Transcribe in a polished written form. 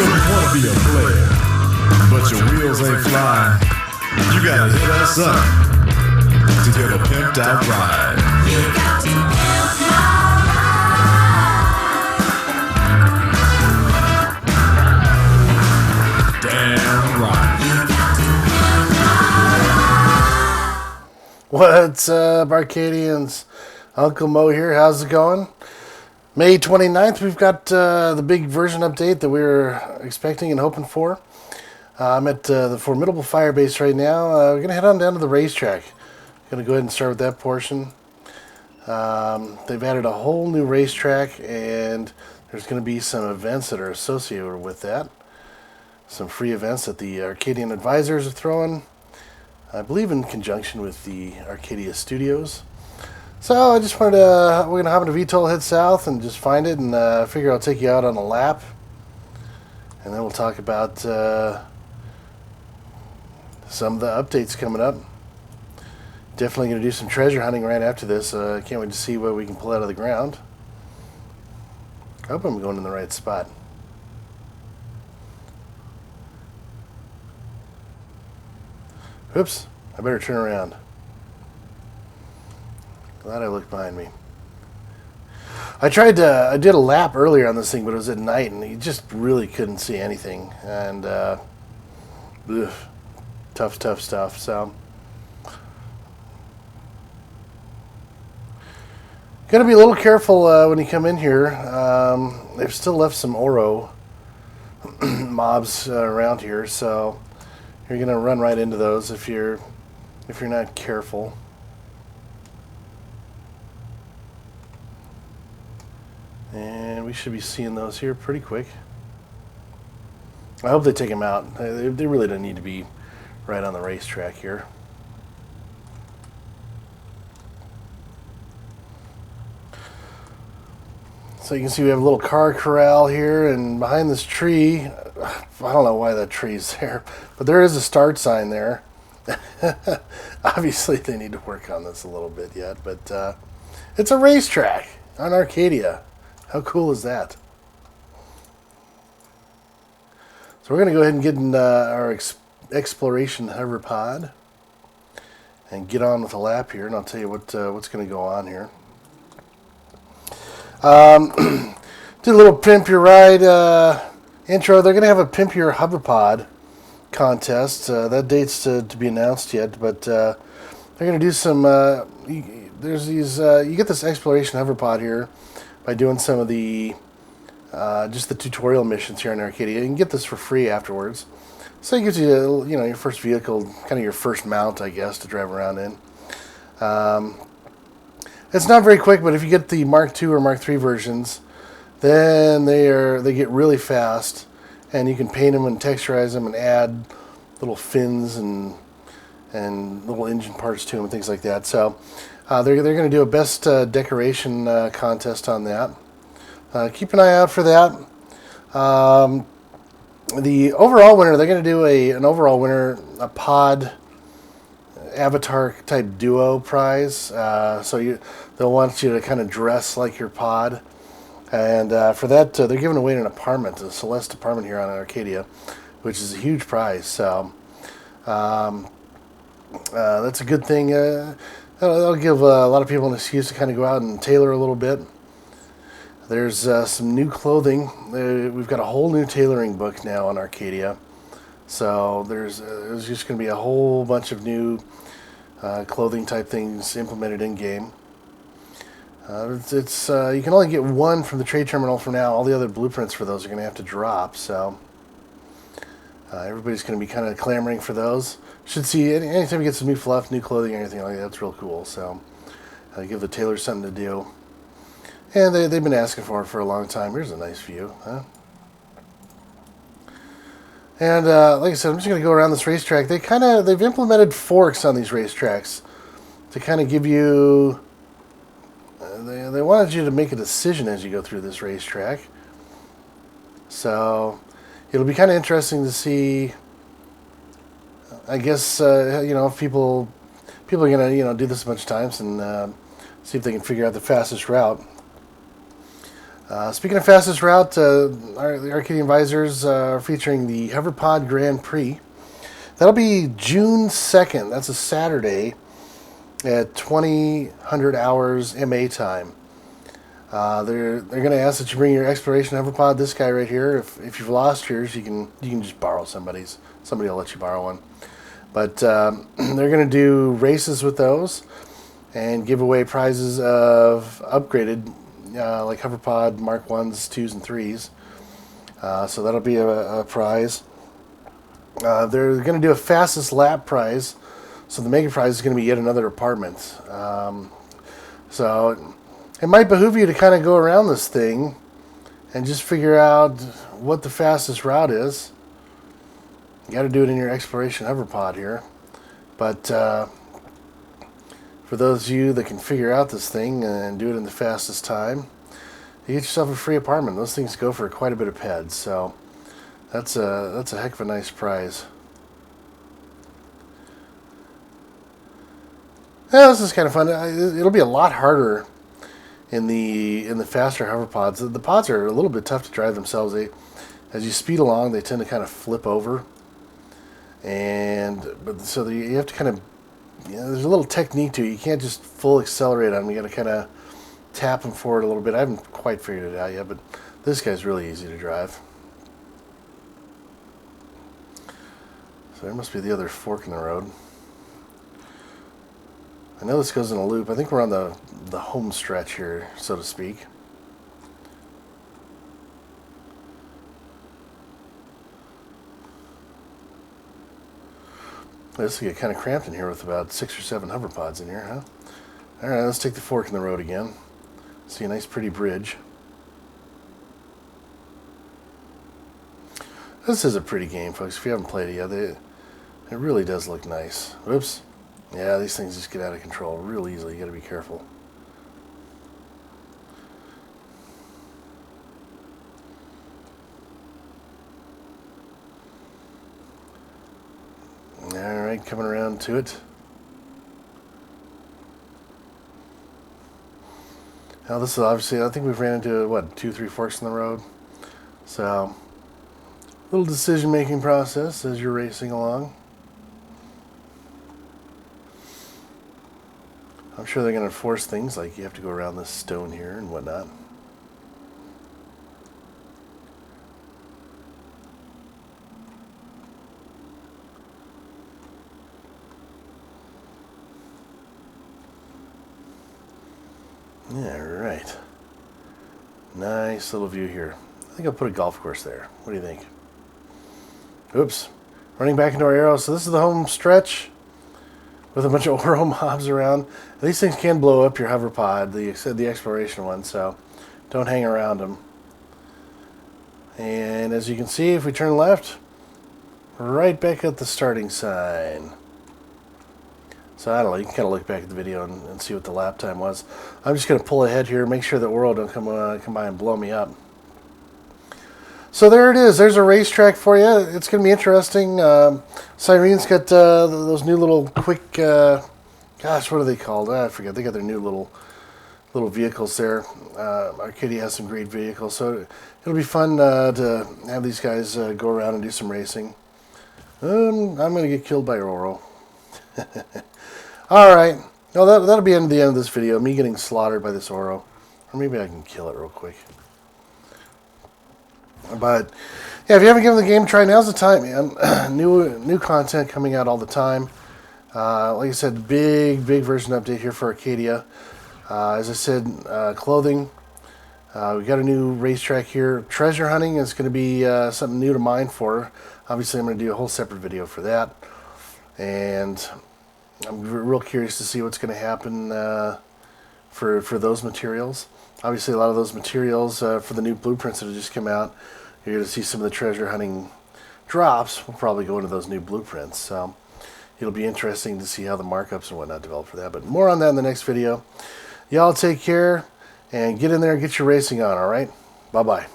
So you want to be a player, but your wheels ain't flying. You gotta hit us up to get a pimped out ride. You got to pimp my ride. Damn right. You got to pimp my ride. What's up, Arcadians? Uncle Mo here. How's it going? May 29th, we've got the big version update that we were expecting and hoping for. I'm at the Formidable Firebase right now. We're going to head on down to the Racetrack. Going to go ahead and start with that portion. They've added a whole new racetrack, and there's going to be some events that are associated with that. Some free events that the Arkadian advisors are throwing, I believe in conjunction with the Arcadia studios. So I just wanted to, we're going to hop into VTOL, head south, and just find it, and figure I'll take you out on a lap. And then we'll talk about some of the updates coming up. Definitely going to do some treasure hunting right after this. I can't wait to see what we can pull out of the ground. I hope I'm going in the right spot. Oops, I better turn around. Glad I looked behind me. I did a lap earlier on this thing, but it was at night, and you just really couldn't see anything. And, tough stuff, so. Gotta be a little careful when you come in here. They've still left some Oro mobs around here, so you're gonna run right into those if you're not careful. And we should be seeing those here pretty quick. I hope they take them out. They really don't need to be right on the racetrack here. So you can see we have a little car corral here, and behind this tree, I don't know why that tree's there, but there is a start sign there. Obviously they need to work on this a little bit yet, but it's a racetrack on Arcadia. How cool is that? So we're going to go ahead and get in our exploration hover pod and get on with a lap here, and I'll tell you what's going to go on here. Did a little Pimp Your Ride intro. They're going to have a Pimp Your Hover Pod contest. That date's to be announced yet, but they're going to do some. There's these. You get this exploration hover pod here by doing some of the just the tutorial missions here in Arcadia. You can get this for free afterwards. So it gives you, your first vehicle, kind of your first mount, I guess, to drive around in. It's not very quick, but if you get the Mark II or Mark III versions, then they get really fast, and you can paint them and texturize them and add little fins and little engine parts to them and things like that. So they're going to do a best decoration contest on that. Keep an eye out for that. The overall winner, they're going to do an overall winner, a pod avatar type duo prize. So they'll want you to kind of dress like your pod. And for that, they're giving away an apartment, a Celeste apartment here on Arcadia, which is a huge prize. So that's a good thing. That'll give a lot of people an excuse to kind of go out and tailor a little bit. There's some new clothing. We've got a whole new tailoring book now on Arcadia. So there's just going to be a whole bunch of new clothing type things implemented in game. You can only get one from the trade terminal for now. All the other blueprints for those are going to have to drop. So everybody's going to be kind of clamoring for those. Should see anytime you get some new fluff, new clothing, or anything like that. That's real cool. So give the tailors something to do. And they've been asking for it for a long time. Here's a nice view, huh? And like I said, I'm just going to go around this racetrack. They've implemented forks on these racetracks to kind of give you. They wanted you to make a decision as you go through this racetrack. So it'll be kind of interesting to see. I guess if people are going to do this a bunch of times and see if they can figure out the fastest route. Speaking of fastest route, the Arkadian Visors are featuring the HoverPod Grand Prix. That'll be June 2nd. That's a Saturday at 2000 hours MA time. They're going to ask that you bring your exploration HoverPod. This guy right here. If you've lost yours, you can just borrow somebody's. Somebody will let you borrow one. But they're going to do races with those and give away prizes of upgraded, like HoverPod Mark 1s, 2s, and 3s. So that'll be a prize. They're going to do a fastest lap prize. So the mega prize is going to be yet another apartment. So it might behoove you to kind of go around this thing and just figure out what the fastest route is. You got to do it in your exploration HoverPod here. But for those of you that can figure out this thing and do it in the fastest time, you get yourself a free apartment. Those things go for quite a bit of peds, so that's a heck of a nice prize. Yeah, this is kind of fun. It'll be a lot harder in the faster HoverPods. The pods are a little bit tough to drive themselves. As you speed along, they tend to kind of flip over, so you have to kind of, there's a little technique to it. You can't just full accelerate on them. You got to kind of tap them forward a little bit. I haven't quite figured it out yet, but this guy's really easy to drive. So there must be the other fork in the road. I know this goes in a loop. I think we're on the home stretch here, so to speak. This will get kind of cramped in here with about 6 or 7 HoverPods in here, huh? Alright, let's take the fork in the road again. See a nice pretty bridge. This is a pretty game, folks. If you haven't played it yet, it really does look nice. Whoops. Yeah, these things just get out of control real easily. You got to be careful. Alright, coming around to it. Now this is obviously, I think we've ran into, what, 2, 3 forks in the road. So, little decision-making process as you're racing along. I'm sure they're going to force things like you have to go around this stone here and whatnot. Yeah, right. Nice little view here. I think I'll put a golf course there. What do you think? Oops. Running back into our arrow. So this is the home stretch with a bunch of oro mobs around. These things can blow up your HoverPod, the exploration one, so don't hang around them. And as you can see, if we turn left, right back at the starting sign. So I don't know, you can kind of look back at the video and see what the lap time was. I'm just going to pull ahead here, make sure that Oro don't come by and blow me up. So there it is. There's a racetrack for you. It's going to be interesting. Sirene's got those new little quick, gosh, what are they called? I forget. They got their new little vehicles there. Arcadia has some great vehicles, so it'll be fun to have these guys go around and do some racing. I'm going to get killed by Oro. Alright, well that'll be the end of this video, me getting slaughtered by this Oro. Or maybe I can kill it real quick. But, yeah, if you haven't given the game a try, now's the time, man. New content coming out all the time. Like I said, big version update here for Arcadia. As I said, clothing. We got a new racetrack here. Treasure hunting is going to be something new to mine for. Obviously, I'm going to do a whole separate video for that. And I'm real curious to see what's going to happen for those materials. Obviously, a lot of those materials for the new blueprints that have just come out, you're going to see some of the treasure hunting drops will probably go into those new blueprints. So it'll be interesting to see how the markups and whatnot develop for that. But more on that in the next video. Y'all take care and get in there and get your racing on, all right? Bye-bye.